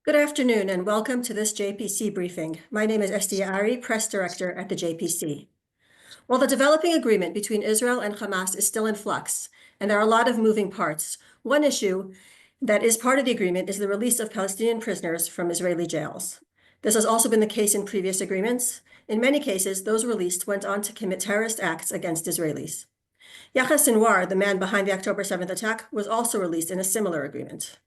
Good afternoon and welcome to this JPC briefing. My name is Estia Ari, Press Director at the JPC. While the developing agreement between Israel and Hamas is still in flux, and there are a lot of moving parts, one issue that is part of the agreement is the release of Palestinian prisoners from Israeli jails. This has also been the case in previous agreements. In many cases, those released went on to commit terrorist acts against Israelis. Yahya Sinwar, the man behind the October 7th attack, was also released in a similar agreement.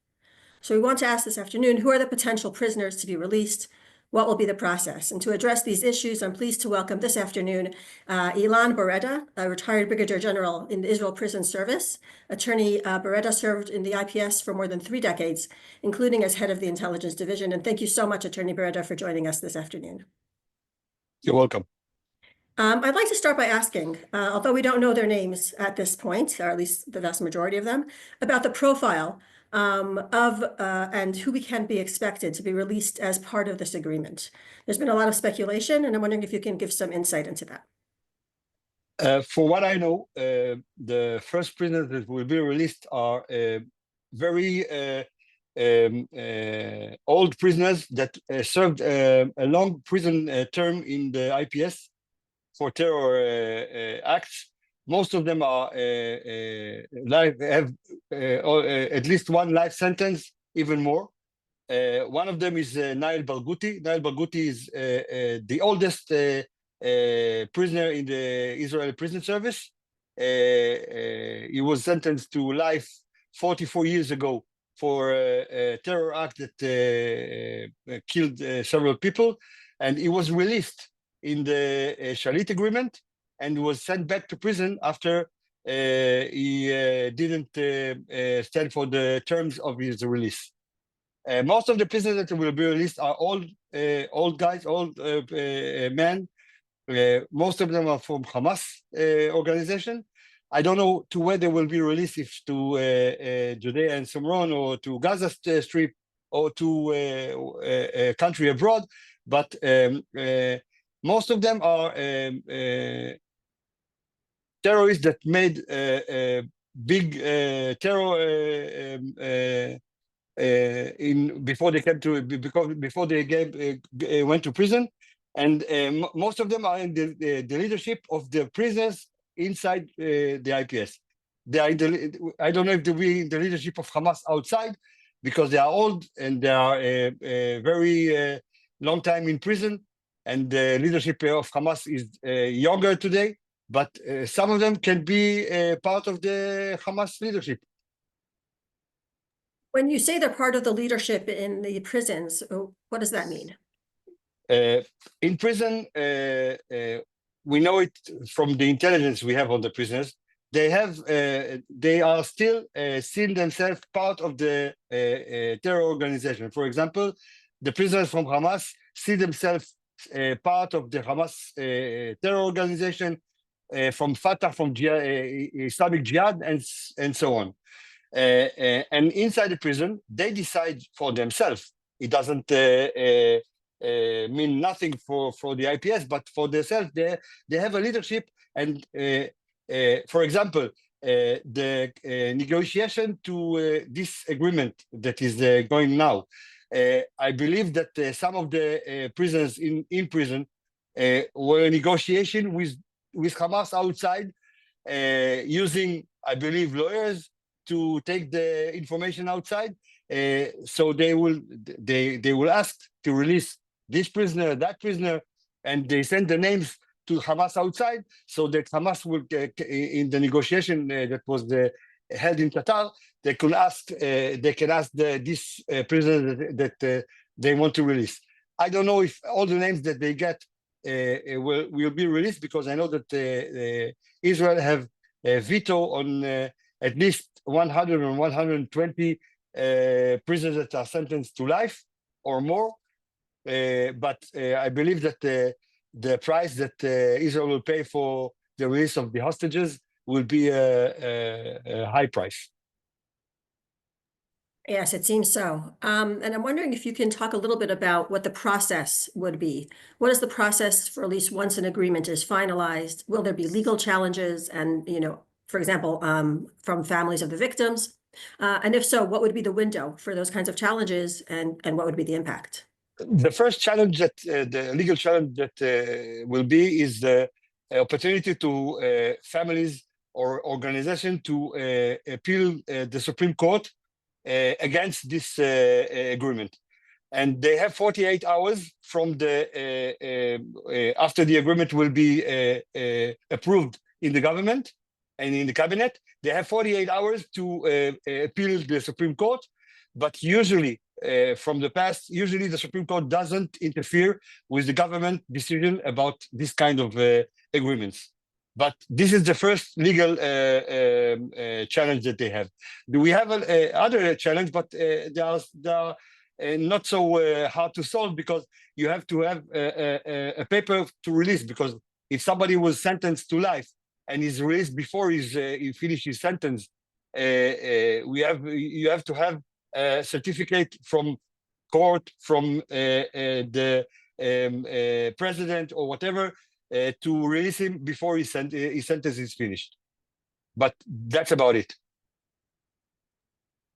So we want to ask this afternoon, who are the potential prisoners to be released? What will be the process? And to address these issues, I'm pleased to welcome this afternoon Ilan Borreda, a retired Brigadier General in the Israel Prison Service. Attorney Borreda served in the IPS for more than 3 decades, including as head of the Intelligence Division. And thank you so much, Attorney Borreda, for joining us this afternoon. You're welcome. I'd like to start by asking, although we don't know their names at this point, or at least the vast majority of them, about the profile and who we can be expected to be released as part of this agreement. There's been a lot of speculation, and I'm wondering if you can give some insight into that. For what I know, the first prisoners that will be released are very old prisoners that served a long prison term in the IPS for terror acts. Most of them are have at least one life sentence, even more. One of them is Nail Barghouti. Nail Barghouti is the oldest prisoner in the Israeli prison service. He was sentenced to life 44 years ago for a terror act that killed several people, and he was released in the Shalit agreement and was sent back to prison after he didn't stand for the terms of his release. Most of the prisoners that will be released are old guys, old men. Most of them are from Hamas organization. I don't know to where they will be released, if to Judea and Samaria or to Gaza Strip or to a country abroad, but most of them are terrorists that made big terror before they came to before they went to prison, and most of them are in the leadership of the prisoners inside the IPS. They are I don't know if they'll be in the leadership of Hamas outside, because they are old and they are very long time in prison, and the leadership of Hamas is younger today, but some of them can be part of the Hamas leadership. When you say they're part of the leadership in the prisons, what does that mean? In prison, we know it from the intelligence we have on the prisoners. They are still seeing themselves part of the terror organization. For example, the prisoners from Hamas see themselves part of the Hamas terror organization, from Fatah, from Islamic Jihad, and so on. And inside the prison, they decide for themselves. It doesn't mean nothing for the IPS, but for themselves, they have a leadership. And for example, the negotiation to this agreement that is going now, I believe that some of the prisoners in prison were in negotiation with Hamas outside, using, I believe, lawyers to take the information outside. So they will ask to release this prisoner, that prisoner, and they send the names to Hamas outside, so that Hamas will, in the negotiation that was held in Qatar, they can ask this prisoner that they want to release. I don't know if all the names that they get will be released, because I know that Israel have a veto on at least 100 or 120 prisoners that are sentenced to life or more. But I believe that the price that Israel will pay for the release of the hostages will be a high price. Yes, it seems so. And I'm wondering if you can talk a little bit about what the process would be. What is the process for, at least once an agreement is finalized? Will there be legal challenges? And, for example, from families of the victims, And if so, what would be the window for those kinds of challenges, and what would be the impact? The first challenge that the legal challenge that will be is the opportunity to families or organization to appeal the Supreme Court against this agreement. And they have 48 hours from the after the agreement will be approved in the government and in the cabinet. They have 48 hours to appeal the Supreme Court, but usually from the past, usually the Supreme Court doesn't interfere with the government decision about this kind of agreements. But this is the first legal challenge that they have. Do we have other challenge? But they are not so hard to solve, because you have to have a paper to release. Because if somebody was sentenced to life and is released before he finished his sentence, you have to have a certificate from court, from the president or whatever, to release him before his sentence is finished. But that's about it.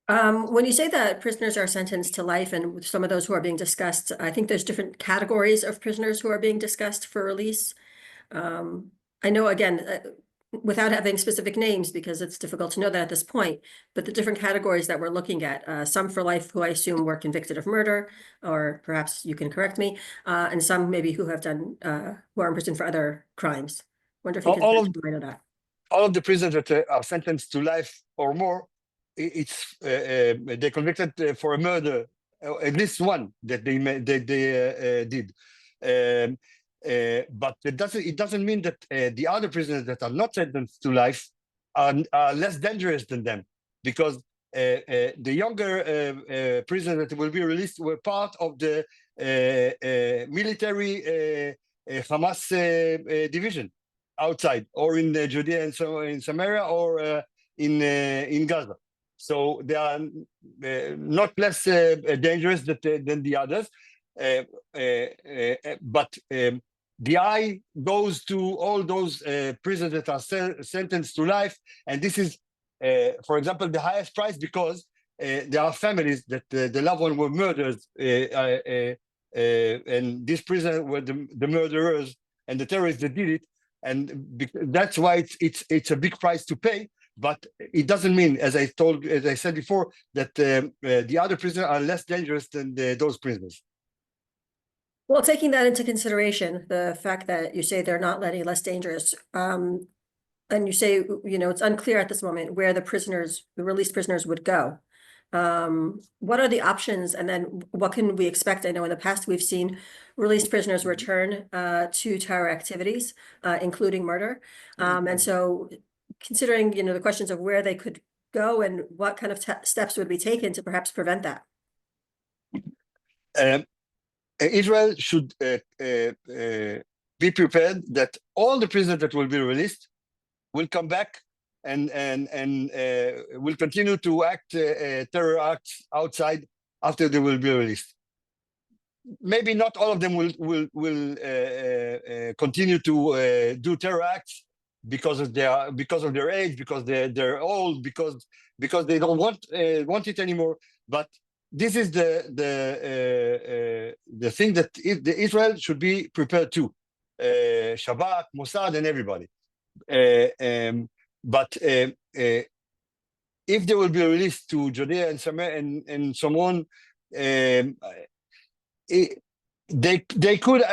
When you say that prisoners are sentenced to life, and some of those who are being discussed, I think there's different categories of prisoners who are being discussed for release. I know, again, without having specific names, because it's difficult to know that at this point, but the different categories that we're looking at, some for life who I assume were convicted of murder, or perhaps you can correct me, and some maybe who have done, who are in prison for other crimes. Wonder if you can shed light on that. All of the prisoners that are sentenced to life or more, they're convicted for a murder, at least one that they did. But it doesn't mean that the other prisoners that are not sentenced to life are less dangerous than them, because the younger prisoners that will be released were part of the military Hamas division outside, or in Judea and so in Samaria, or in Gaza. So they are not less dangerous than the others. But the eye goes to all those prisoners that are sentenced to life. And this is, for example, the highest price, because there are families that the loved one were murdered, and these prisoners were the murderers and the terrorists that did it. And that's why it's a big price to pay. But it doesn't mean, as I said before, that the other prisoners are less dangerous than those prisoners. Well, taking that into consideration, the fact that you say they're not any less dangerous, and you say, it's unclear at this moment where the released prisoners would go. What are the options, and then what can we expect? I know in the past we've seen released prisoners return to terror activities, including murder. And so considering, the questions of where they could go and what kind of steps would be taken to perhaps prevent that. Israel should be prepared that all the prisoners that will be released will come back and will continue to act terror acts outside after they will be released. Maybe not all of them will continue to do terror acts because of their age, because they're old, because they don't want it anymore. But this is the thing that Israel should be prepared to, Shabak, Mossad, and everybody. But if they will be released to Judea and Samaria and so on, they could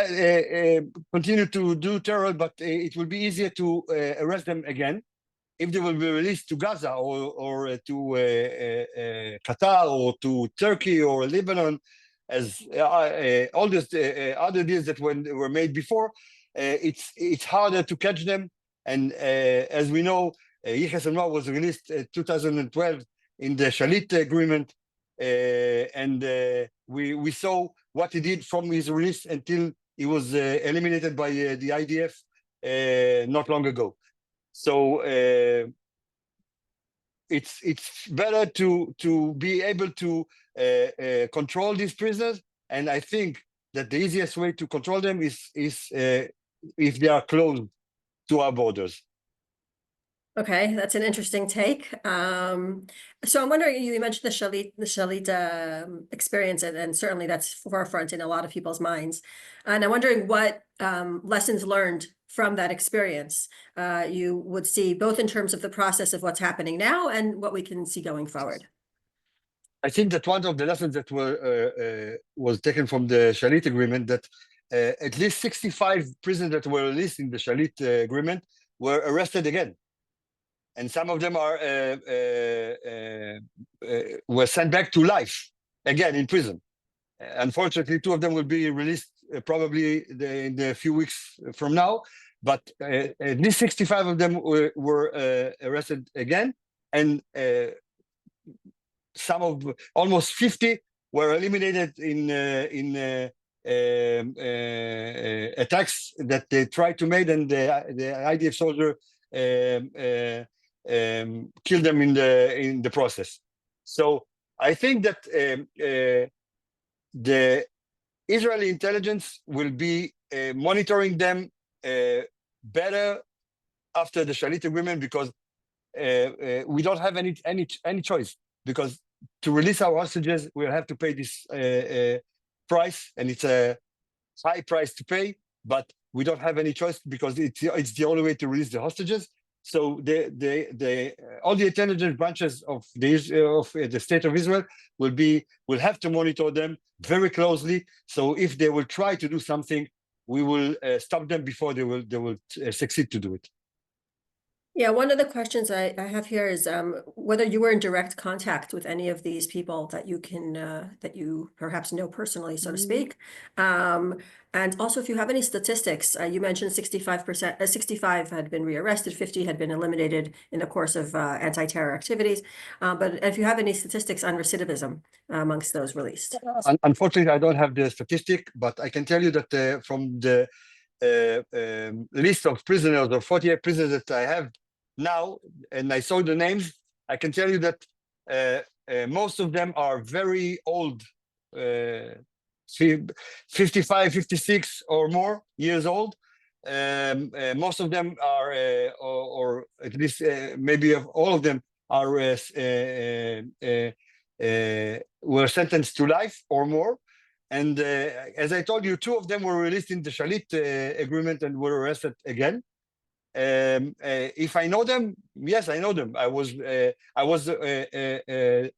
continue to do terror, but it will be easier to arrest them again if they will be released to Gaza or to Qatar or to Turkey or Lebanon, as all these other deals that were made before. It's harder to catch them. And as we know, Yahya Sinwar was released in 2012 in the Shalit agreement. And we saw what he did from his release until he was eliminated by the IDF not long ago. So it's better to be able to control these prisoners, and I think that the easiest way to control them is if they are close to our borders. Okay, that's an interesting take. So I'm wondering, you mentioned the Shalit experience, and certainly that's forefront in a lot of people's minds. And I'm wondering what lessons learned from that experience you would see, both in terms of the process of what's happening now and what we can see going forward. I think that one of the lessons that was taken from the Shalit agreement, that at least 65 prisoners that were released in the Shalit agreement were arrested again, and some of them were sent back to life again in prison. Unfortunately, two of them will be released probably in a few weeks from now, but at least 65 of them were arrested again, and some of almost 50 were eliminated in attacks that they tried to make, and the IDF soldier killed them in the process. So I think that the Israeli intelligence will be monitoring them better after the Shalit agreement, because we don't have any choice, because to release our hostages, we'll have to pay this price, and it's a high price to pay, but we don't have any choice because it's the only way to release the hostages. So all the intelligence branches of the state of Israel will have to monitor them very closely. So if they will try to do something, we will stop them before they will succeed to do it. Yeah, one of the questions I have here is whether you were in direct contact with any of these people that you perhaps know personally, so to speak. And also, if you have any statistics, you mentioned 65%, 65 had been rearrested, 50 had been eliminated in the course of anti-terror activities. But if you have any statistics on recidivism amongst those released. Unfortunately, I don't have the statistic, but I can tell you that from the list of prisoners, or 48 prisoners that I have now, and I saw the names, I can tell you that most of them are very old, 55, 56 or more years old. Most of them are, or at least maybe all of them are were sentenced to life or more. And as I told you, two of them were released in the Shalit agreement and were arrested again. If I know them, yes, I know them. I was a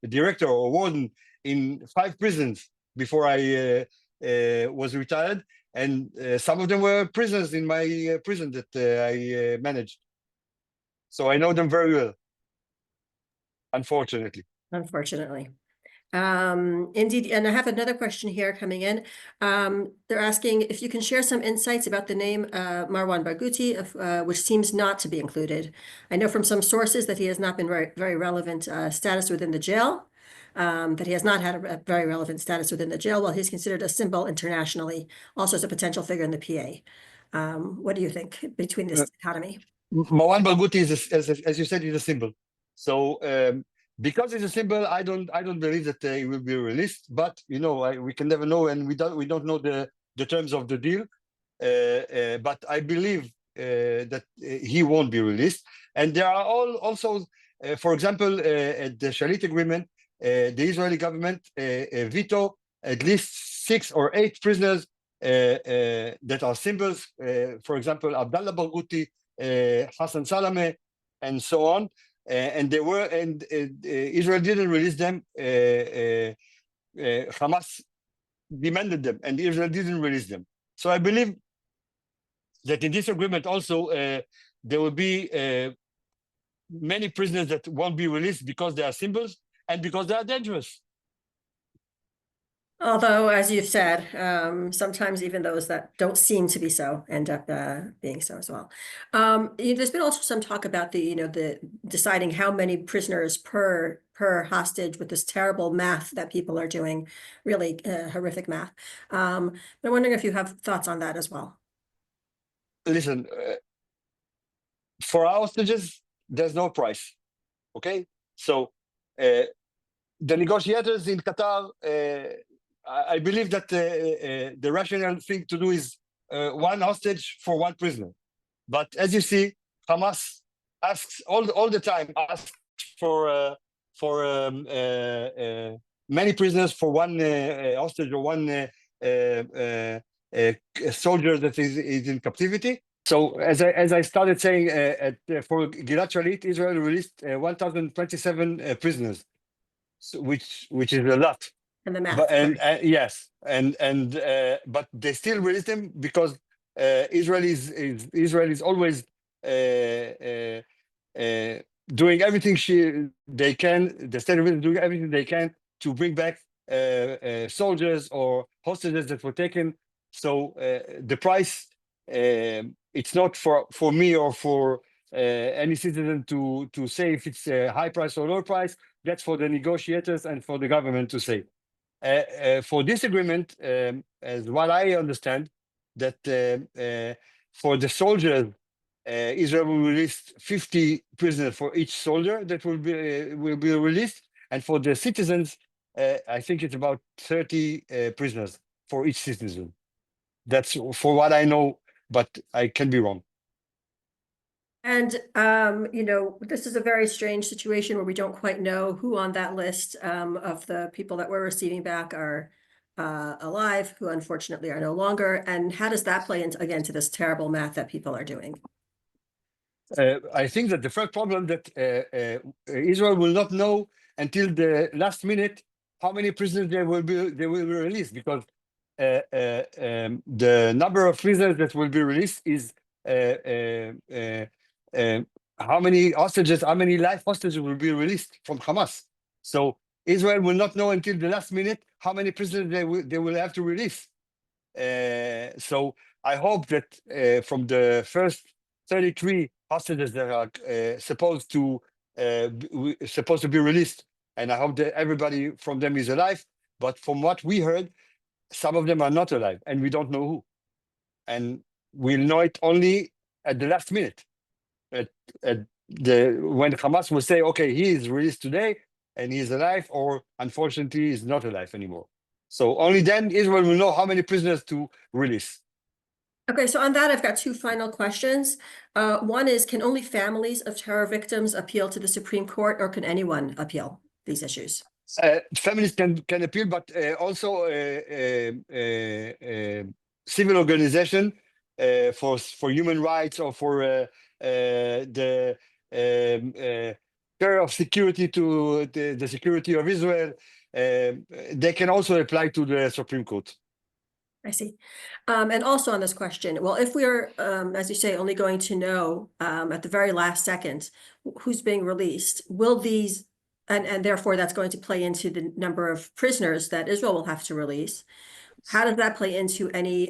director or warden in 5 prisons before I was retired, and some of them were prisoners in my prison that I managed. So I know them very well, unfortunately. Unfortunately. Indeed, and I have another question here coming in. They're asking if you can share some insights about the name Marwan Barghouti, which seems not to be included. I know from some sources that he has not been very relevant status within the jail, that he has not had a very relevant status within the jail, while he's considered a symbol internationally, also as a potential figure in the PA. What do you think between this dichotomy? Marwan Barghouti is, as you said, is a symbol. So because it's a symbol, I don't believe that he will be released. But we can never know, and we don't know the terms of the deal. But I believe that he won't be released. And there are also, for example, at the Shalit agreement, the Israeli government veto at least 6 or 8 prisoners that are symbols. For example, Abdallah Barghouti, Hassan Salameh, and so on. And Israel didn't release them. Hamas demanded them, and Israel didn't release them. So I believe that in this agreement also there will be many prisoners that won't be released because they are symbols and because they are dangerous. Although, as you've said, sometimes even those that don't seem to be so end up being so as well. There's been also some talk about the deciding how many prisoners per hostage with this terrible math that people are doing, really horrific math. But I'm wondering if you have thoughts on that as well. Listen, for our hostages, there's no price. Okay, so the negotiators in Qatar. I believe that the rational thing to do is 1 hostage for 1 prisoner. But as you see, Hamas asks all the time, asks for many prisoners for one hostage or one soldier that is in captivity. So as I started saying, for Gilad Shalit, Israel released 1,027 prisoners, so, which is a lot. And the math. But yes, but they still release them because Israel is always doing everything they can. The state of Israel is doing everything they can to bring back soldiers or hostages that were taken. So the price, it's not for me or for any citizen to say if it's a high price or low price. That's for the negotiators and for the government to say. For this agreement, as what I understand, that for the soldiers, Israel will release 50 prisoners for each soldier that will be released, and for the citizens, I think it's about 30 prisoners for each citizen. That's for what I know, but I can be wrong. And, this is a very strange situation where we don't quite know who on that list of the people that we're receiving back are alive, who unfortunately are no longer. And how does that play into, again, to this terrible math that people are doing? I think that the first problem that Israel will not know until the last minute how many prisoners they will be released, because the number of prisoners that will be released is how many hostages, how many life hostages will be released from Hamas. So Israel will not know until the last minute how many prisoners they will have to release. So I hope that from the first 33 hostages that are supposed to be released, and I hope that everybody from them is alive. But from what we heard, some of them are not alive, and we don't know who. And we'll know it only at the last minute. When Hamas will say, okay, he is released today and he is alive, or unfortunately is not alive anymore. So only then Israel will know how many prisoners to release. Okay, so on that, I've got two final questions. One is, can only families of terror victims appeal to the Supreme Court, or can anyone appeal these issues? Families can appeal, but also civil organization for human rights, or for the care of security to the security of Israel. They can also apply to the Supreme Court. I see. And also on this question, well, if we are, as you say, only going to know at the very last second who's being released, will these, and therefore that's going to play into the number of prisoners that Israel will have to release. How does that play into any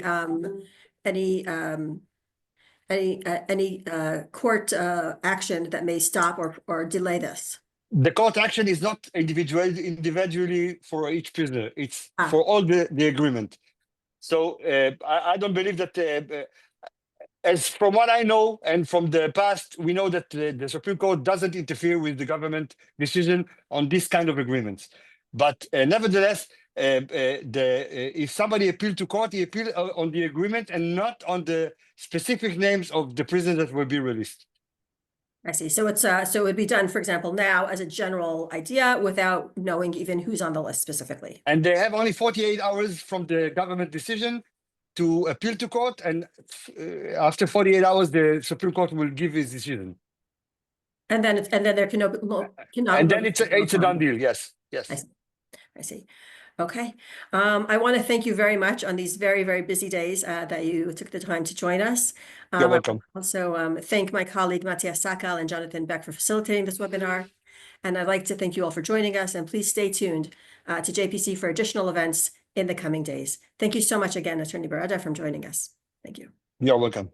court action that may stop or delay this? The court action is not individually for each prisoner. It's for all the agreement. So I don't believe that, as from what I know and from the past, we know that the Supreme Court doesn't interfere with the government decision on this kind of agreements. But nevertheless, if somebody appealed to court, he appealed on the agreement and not on the specific names of the prisoners that will be released. I see. So it's so it would be done, for example, now as a general idea without knowing even who's on the list specifically. And they have only 48 hours from the government decision to appeal to court, and after 48 hours, the Supreme Court will give his decision. And then there cannot. And then it's a done deal. Yes. I see. Okay. I want to thank you very much on these very, very busy days that you took the time to join us. You're welcome. I also thank my colleague Matthias Sakal and Jonathan Beck for facilitating this webinar. And I'd like to thank you all for joining us, and please stay tuned to JPC for additional events in the coming days. Thank you so much again, Attorney Borreda, for joining us. Thank you. You're welcome.